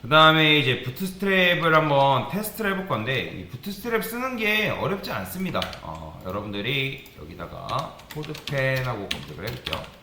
그 다음에 이제 부트스트랩을 한번 테스트를 해볼 건데, 이 부트스트랩 쓰는 게 어렵지 않습니다. 여러분들이 여기다가 코드펜하고 검색을 해볼게요.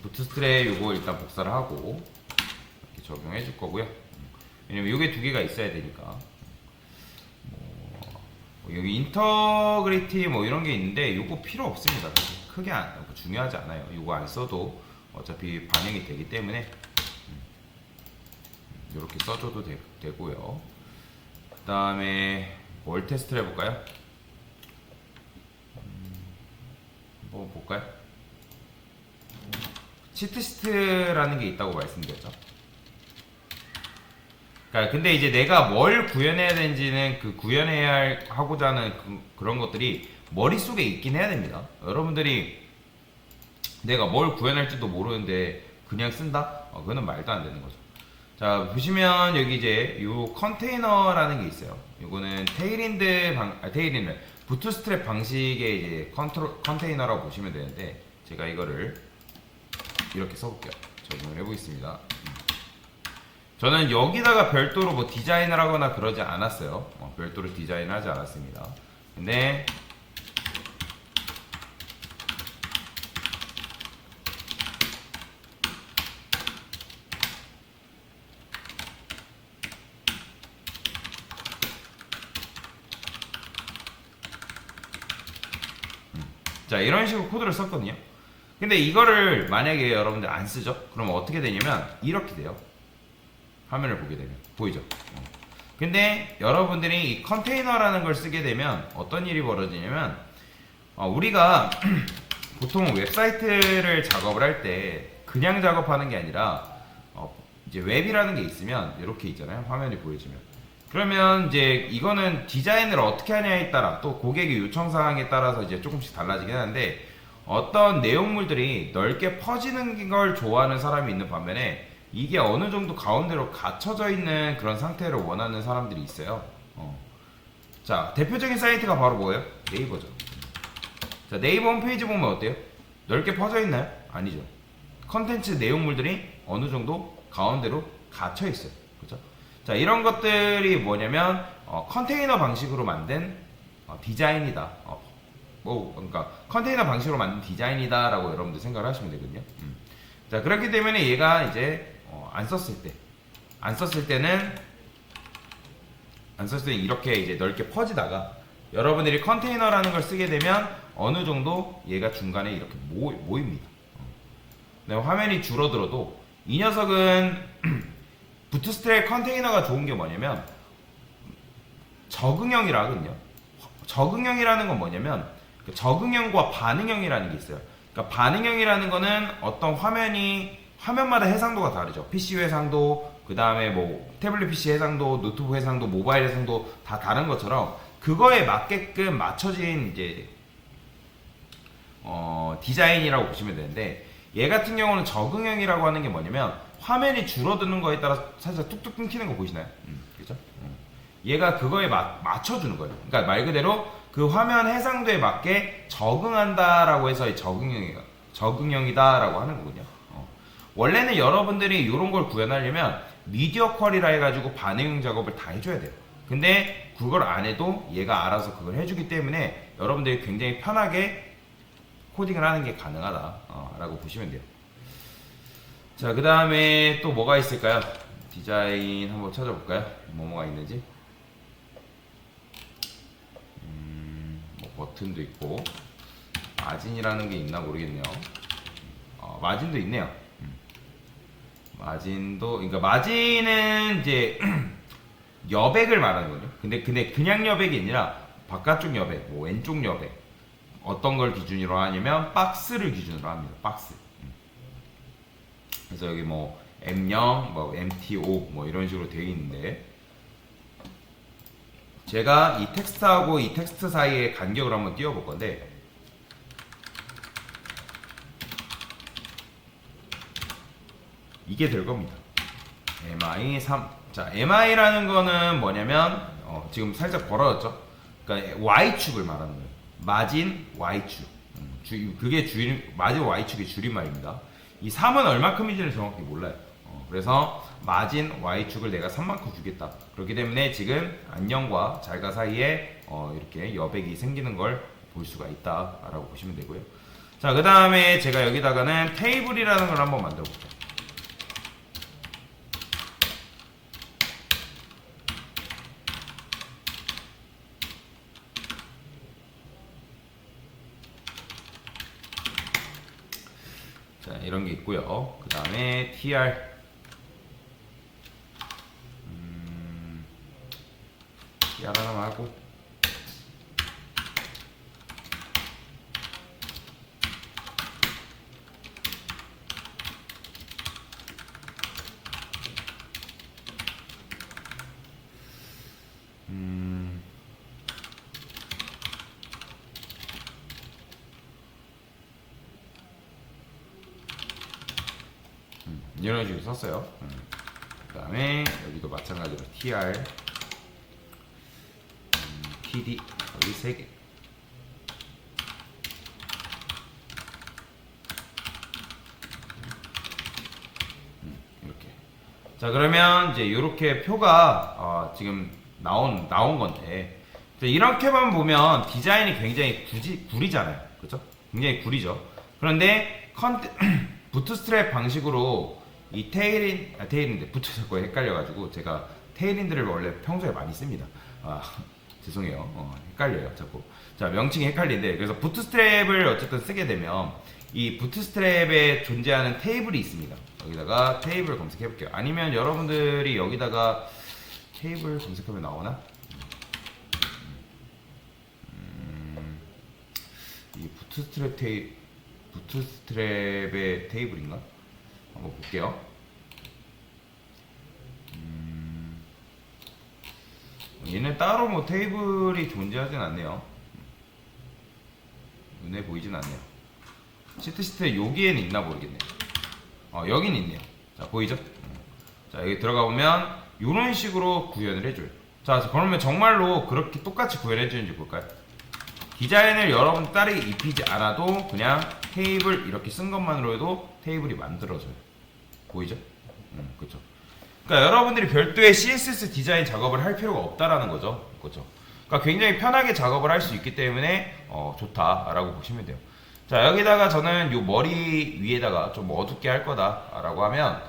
부트스트랩 요거 일단 복사를 하고 이렇게 적용해 줄 거고요. 왜냐면 요게 두 개가 있어야 되니까. 여기 인터그리티 뭐 이런 게 있는데 요거 필요 없습니다. 크게 중요하지 않아요. 요거 안 써도 어차피 반영이 되기 때문에 이렇게 써줘도 되고요. 그 다음에 뭘 테스트를 해볼까요? 한번 볼까요? 치트시트라는 게 있다고 말씀드렸죠. 그러니까 근데 이제 내가 뭘 구현해야 되는지는 그 구현해야 하고자 하는 그런 것들이 머릿속에 있긴 해야 됩니다. 여러분들이 내가 뭘 구현할지도 모르는데 그냥 쓴다? 그거는 말도 안 되는 거죠. 자, 보시면 여기 이제 요 컨테이너라는 게 있어요. 요거는 테일인드 부트스트랩 방식의 이제 컨테이너라고 보시면 되는데, 제가 이거를 이렇게 써볼게요. 적용을 해보겠습니다. 저는 여기다가 별도로 뭐 디자인을 하거나 그러지 않았어요. 별도로 디자인을 하지 않았습니다. 근데 자, 이런 식으로 코드를 썼거든요. 근데 이거를 만약에 여러분들 안 쓰죠? 그러면 어떻게 되냐면 이렇게 돼요. 화면을 보게 되면 보이죠? 근데 여러분들이 이 컨테이너라는 걸 쓰게 되면 어떤 일이 벌어지냐면, 우리가 보통 웹사이트를 작업을 할 때 그냥 작업하는 게 아니라 이제 웹이라는 게 있으면 이렇게 있잖아요. 화면이 보여지면. 그러면 이제 이거는 디자인을 어떻게 하냐에 따라, 또 고객의 요청 사항에 따라서 이제 조금씩 달라지긴 하는데, 어떤 내용물들이 넓게 퍼지는 걸 좋아하는 사람이 있는 반면에 이게 어느 정도 가운데로 갇혀져 있는 그런 상태를 원하는 사람들이 있어요. 자, 대표적인 사이트가 바로 뭐예요? 네이버죠. 자, 네이버 홈페이지 보면 어때요? 넓게 퍼져 있나요? 아니죠. 컨텐츠 내용물들이 어느 정도 가운데로 갇혀 있어요. 그렇죠? 자, 이런 것들이 뭐냐면 컨테이너 방식으로 만든 디자인이다. 그러니까 컨테이너 방식으로 만든 디자인이다라고 여러분들 생각을 하시면 되거든요. 자, 그렇기 때문에 얘가 이제 안 썼을 때는 이렇게 이제 넓게 퍼지다가, 여러분들이 컨테이너라는 걸 쓰게 되면 어느 정도 얘가 중간에 이렇게 모입니다. 화면이 줄어들어도 이 녀석은 부트스트랩 컨테이너가 좋은 게 뭐냐면 적응형이라거든요. 적응형이라는 건 뭐냐면 적응형과 반응형이라는 게 있어요. 그러니까 반응형이라는 거는 어떤 화면마다 해상도가 다르죠. PC 해상도, 그 다음에 뭐 태블릿 PC 해상도, 노트북 해상도, 모바일 해상도 다 다른 것처럼 그거에 맞게끔 맞춰진 이제 디자인이라고 보시면 되는데, 얘 같은 경우는 적응형이라고 하는 게 뭐냐면 화면이 줄어드는 거에 따라 살짝 뚝뚝 끊기는 거 보이시나요? 그죠? 얘가 그거에 맞춰주는 거예요. 그러니까 말 그대로 그 화면 해상도에 맞게 적응한다라고 해서 적응형이다라고 하는 거군요. 원래는 여러분들이 이런 걸 구현하려면 미디어 퀄이라 해가지고 반응형 작업을 다 해줘야 돼요. 근데 그걸 안 해도 얘가 알아서 그걸 해주기 때문에 여러분들이 굉장히 편하게 코딩을 하는 게 가능하다라고 보시면 돼요. 자, 그 다음에 또 뭐가 있을까요? 디자인 한번 찾아볼까요? 뭐가 있는지. 뭐 버튼도 있고, 마진이라는 게 있나 모르겠네요. 마진도 있네요. 그러니까 마진은 이제 여백을 말하는 거죠. 근데 그냥 여백이 아니라 바깥쪽 여백, 뭐 왼쪽 여백, 어떤 걸 기준으로 하냐면 박스를 기준으로 합니다. 박스. 그래서 여기 뭐 M0, 뭐 MT5 뭐 이런 식으로 되어 있는데, 제가 이 텍스트하고 이 텍스트 사이의 간격을 한번 띄워볼 건데, 이게 될 겁니다. MI3. 자, MI라는 거는 뭐냐면 지금 살짝 벌어졌죠. 그러니까 Y축을 말하는 거예요. 마진 Y축. 그게 마진 Y축의 줄임말입니다. 이 3은 얼마큼인지를 정확히 몰라요. 그래서 마진 Y축을 내가 3만큼 주겠다. 그렇기 때문에 지금 안녕과 잘가 사이에 이렇게 여백이 생기는 걸 볼 수가 있다라고 보시면 되고요. 자, 그 다음에 제가 여기다가는 테이블이라는 걸 한번 만들어 볼게요. 자, 이런 게 있고요. 그 다음에 tr tr 하나만 하고, 이런 식으로 썼어요. 그 다음에 여기도 마찬가지로 tr td 여기 3개. 이렇게. 자, 그러면 이제 이렇게 표가 지금 나온 건데, 이렇게만 보면 디자인이 굉장히 구리잖아요. 그렇죠? 굉장히 구리죠. 그런데 부트스트랩 방식으로 이 테일인데 부트 자꾸 헷갈려가지고 제가 테일인들을 원래 평소에 많이 씁니다. 죄송해요. 헷갈려요 자꾸. 자, 명칭이 헷갈리는데, 그래서 부트스트랩을 어쨌든 쓰게 되면 이 부트스트랩에 존재하는 테이블이 있습니다. 여기다가 테이블 검색해 볼게요. 아니면 여러분들이 여기다가 테이블 검색하면 나오나? 이 부트스트랩의 테이블인가? 한번 볼게요. 얘는 따로 뭐 테이블이 존재하진 않네요. 눈에 보이진 않네요. 시트 여기에는 있나 모르겠네요. 여긴 있네요. 자, 보이죠? 자, 여기 들어가 보면 이런 식으로 구현을 해줘요. 자, 그러면 정말로 그렇게 똑같이 구현해주는지 볼까요? 디자인을 여러분 따르게 입히지 않아도 그냥 테이블 이렇게 쓴 것만으로도 테이블이 만들어져요. 보이죠? 그렇죠. 그러니까 여러분들이 별도의 CSS 디자인 작업을 할 필요가 없다라는 거죠. 그렇죠. 그러니까 굉장히 편하게 작업을 할 수 있기 때문에 좋다라고 보시면 돼요. 자, 여기다가 저는 요 머리 위에다가 좀 어둡게 할 거다라고 하면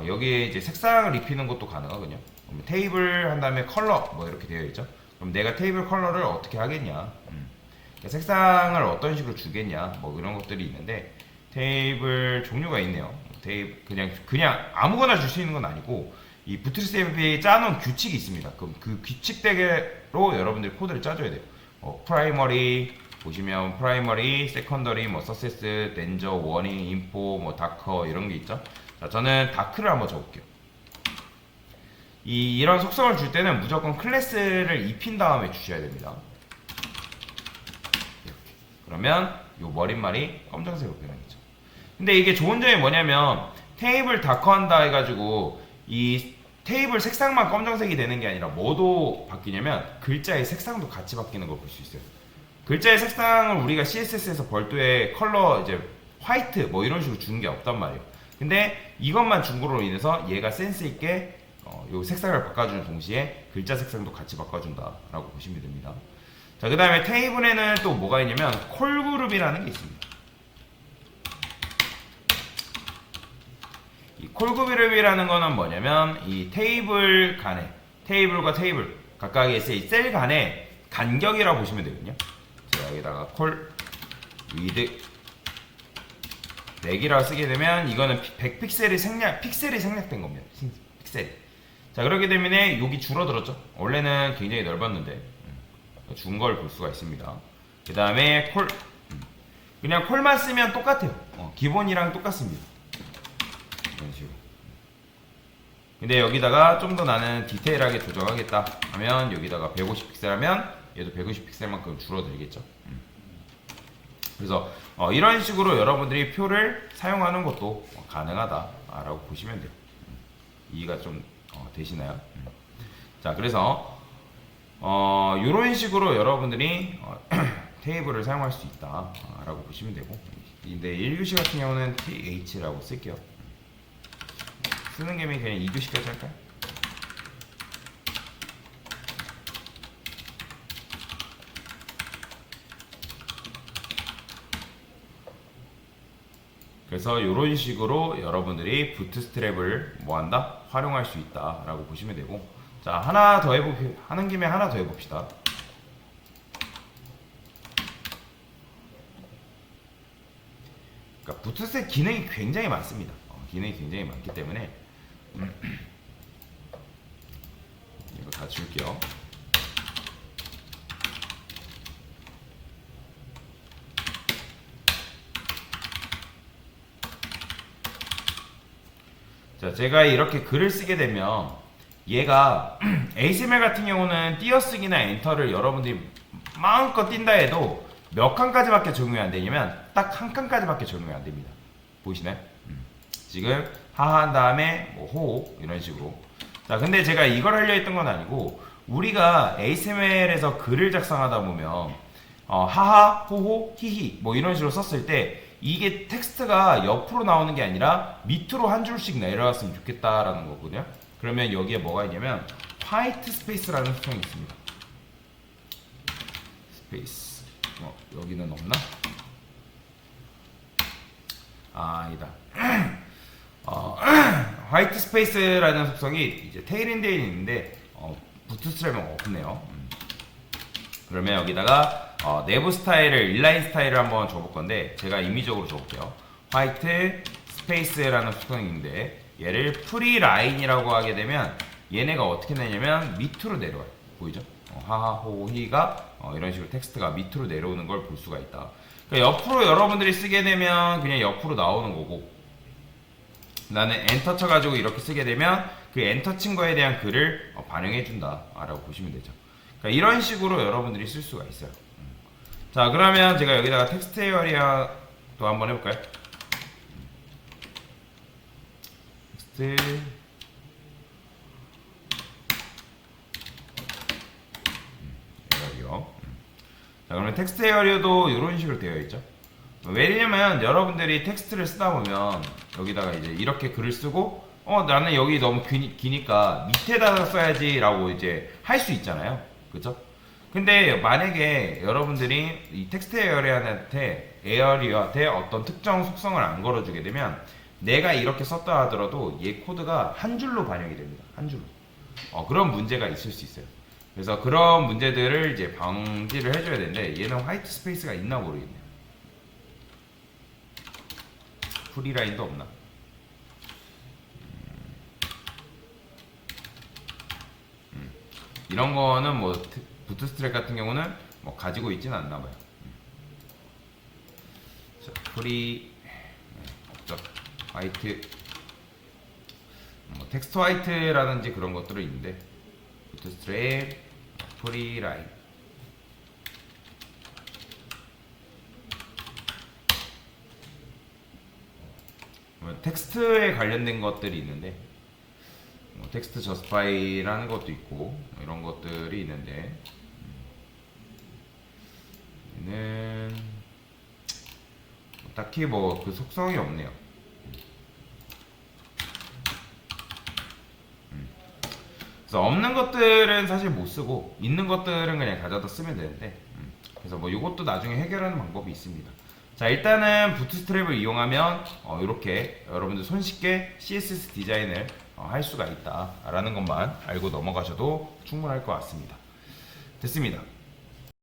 여기에 이제 색상을 입히는 것도 가능하거든요. 그럼 테이블 한 다음에 컬러 뭐 이렇게 되어 있죠. 그럼 내가 테이블 컬러를 어떻게 하겠냐? 색상을 어떤 식으로 주겠냐? 뭐 이런 것들이 있는데 테이블 종류가 있네요. 그냥 아무거나 줄 수 있는 건 아니고 이 부트스트랩이 짜놓은 규칙이 있습니다. 그럼 그 규칙대로 여러분들이 코드를 짜줘야 돼요. 프라이머리 보시면 프라이머리, 세컨더리, 뭐 서세스, 덴저, 워닝, 인포, 뭐 다커 이런 게 있죠. 자, 저는 다크를 한번 적을게요. 이런 속성을 줄 때는 무조건 클래스를 입힌 다음에 주셔야 됩니다. 이렇게. 그러면 요 머릿말이 검정색으로 변하겠죠. 근데 이게 좋은 점이 뭐냐면 테이블 다커한다 해가지고 이 테이블 색상만 검정색이 되는 게 아니라 뭐도 바뀌냐면 글자의 색상도 같이 바뀌는 걸 볼 수 있어요. 글자의 색상을 우리가 CSS에서 별도의 컬러 이제 화이트 뭐 이런 식으로 주는 게 없단 말이에요. 근데 이것만 준 거로 인해서 얘가 센스 있게 요 색상을 바꿔주는 동시에 글자 색상도 같이 바꿔준다라고 보시면 됩니다. 자, 그 다음에 테이블에는 또 뭐가 있냐면 콜그룹이라는 게 있습니다. 이 콜그룹이라는 거는 뭐냐면 이 테이블 간에 테이블과 테이블 각각의 셀 간의 간격이라고 보시면 되거든요. 제가 여기다가 콜 위드 100이라고 쓰게 되면 이거는 100픽셀이 생략된 겁니다. 픽셀이. 자, 그렇기 때문에 여기 줄어들었죠. 원래는 굉장히 넓었는데 준 걸 볼 수가 있습니다. 그 다음에 콜 그냥 콜만 쓰면 똑같아요. 기본이랑 똑같습니다. 이런 식으로. 근데 여기다가 좀 더 나는 디테일하게 조정하겠다 하면 여기다가 150픽셀 하면 얘도 150픽셀만큼 줄어들겠죠. 그래서 이런 식으로 여러분들이 표를 사용하는 것도 가능하다라고 보시면 돼요. 이해가 좀 되시나요? 자, 그래서 이런 식으로 여러분들이 테이블을 사용할 수 있다라고 보시면 되고, 근데 1교시 같은 경우는 TH라고 쓸게요. 쓰는 김에 그냥 2교시까지 할까요? 그래서 이런 식으로 여러분들이 부트스트랩을 뭐한다? 활용할 수 있다라고 보시면 되고, 자 하나 더 하는 김에 하나 더 해봅시다. 그러니까 부트스트랩 기능이 굉장히 많습니다. 기능이 굉장히 많기 때문에 이거 다 지울게요. 자, 제가 이렇게 글을 쓰게 되면 얘가 HTML 같은 경우는 띄어쓰기나 엔터를 여러분들이 마음껏 띈다 해도 몇 칸까지밖에 적용이 안 되냐면 딱 한 칸까지밖에 적용이 안 됩니다. 보이시나요? 지금 하한 다음에 뭐 호 이런 식으로. 자, 근데 제가 이걸 하려 했던 건 아니고, 우리가 HTML에서 글을 작성하다 보면 하하, 호호, 히히 뭐 이런 식으로 썼을 때 이게 텍스트가 옆으로 나오는 게 아니라 밑으로 한 줄씩 내려갔으면 좋겠다라는 거거든요. 그러면 여기에 뭐가 있냐면 화이트 스페이스라는 수정이 있습니다. 스페이스. 여기는 없나? 아니다. 화이트 스페이스라는 속성이 이제 테일인데에 있는데 부트스트랩은 없네요. 그러면 여기다가 내부 스타일을 인라인 스타일을 한번 줘볼 건데, 제가 임의적으로 줘볼게요. 화이트 스페이스라는 속성인데 얘를 프리 라인이라고 하게 되면 얘네가 어떻게 되냐면 밑으로 내려와요. 보이죠? 하하호히가 이런 식으로 텍스트가 밑으로 내려오는 걸 볼 수가 있다. 그러니까 옆으로 여러분들이 쓰게 되면 그냥 옆으로 나오는 거고, 나는 엔터 쳐가지고 이렇게 쓰게 되면 그 엔터 친 거에 대한 글을 반영해 준다 라고 보시면 되죠. 그러니까 이런 식으로 여러분들이 쓸 수가 있어요. 자, 그러면 제가 여기다가 텍스트 에어리아도 한번 해볼까요? 텍스트 에어리어. 자, 그러면 텍스트 에어리어도 이런 식으로 되어 있죠. 왜냐면 여러분들이 텍스트를 쓰다 보면 여기다가 이제 이렇게 글을 쓰고 나는 여기 너무 기니까 밑에다가 써야지 라고 이제 할 수 있잖아요. 그죠? 근데 만약에 여러분들이 이 텍스트 에어리어한테 어떤 특정 속성을 안 걸어주게 되면 내가 이렇게 썼다 하더라도 얘 코드가 한 줄로 반영이 됩니다. 한 줄로. 그런 문제가 있을 수 있어요. 그래서 그런 문제들을 이제 방지를 해줘야 되는데, 얘는 화이트 스페이스가 있나 모르겠네요. 프리라인도 없나? 이런 거는 뭐 부트스트랩 같은 경우는 뭐 가지고 있지는 않나 봐요. 자, 프리 없죠. 화이트, 뭐 텍스트 화이트라든지 그런 것들은 있는데, 부트스트랩 프리라인. 텍스트에 관련된 것들이 있는데, 텍스트 저스파이라는 것도 있고 이런 것들이 있는데, 얘는 딱히 뭐 그 속성이 없네요. 그래서 없는 것들은 사실 못 쓰고 있는 것들은 그냥 가져다 쓰면 되는데, 그래서 뭐 이것도 나중에 해결하는 방법이 있습니다. 자, 일단은 부트스트랩을 이용하면 이렇게 여러분들 손쉽게 CSS 디자인을 할 수가 있다라는 것만 알고 넘어가셔도 충분할 것 같습니다. 됐습니다.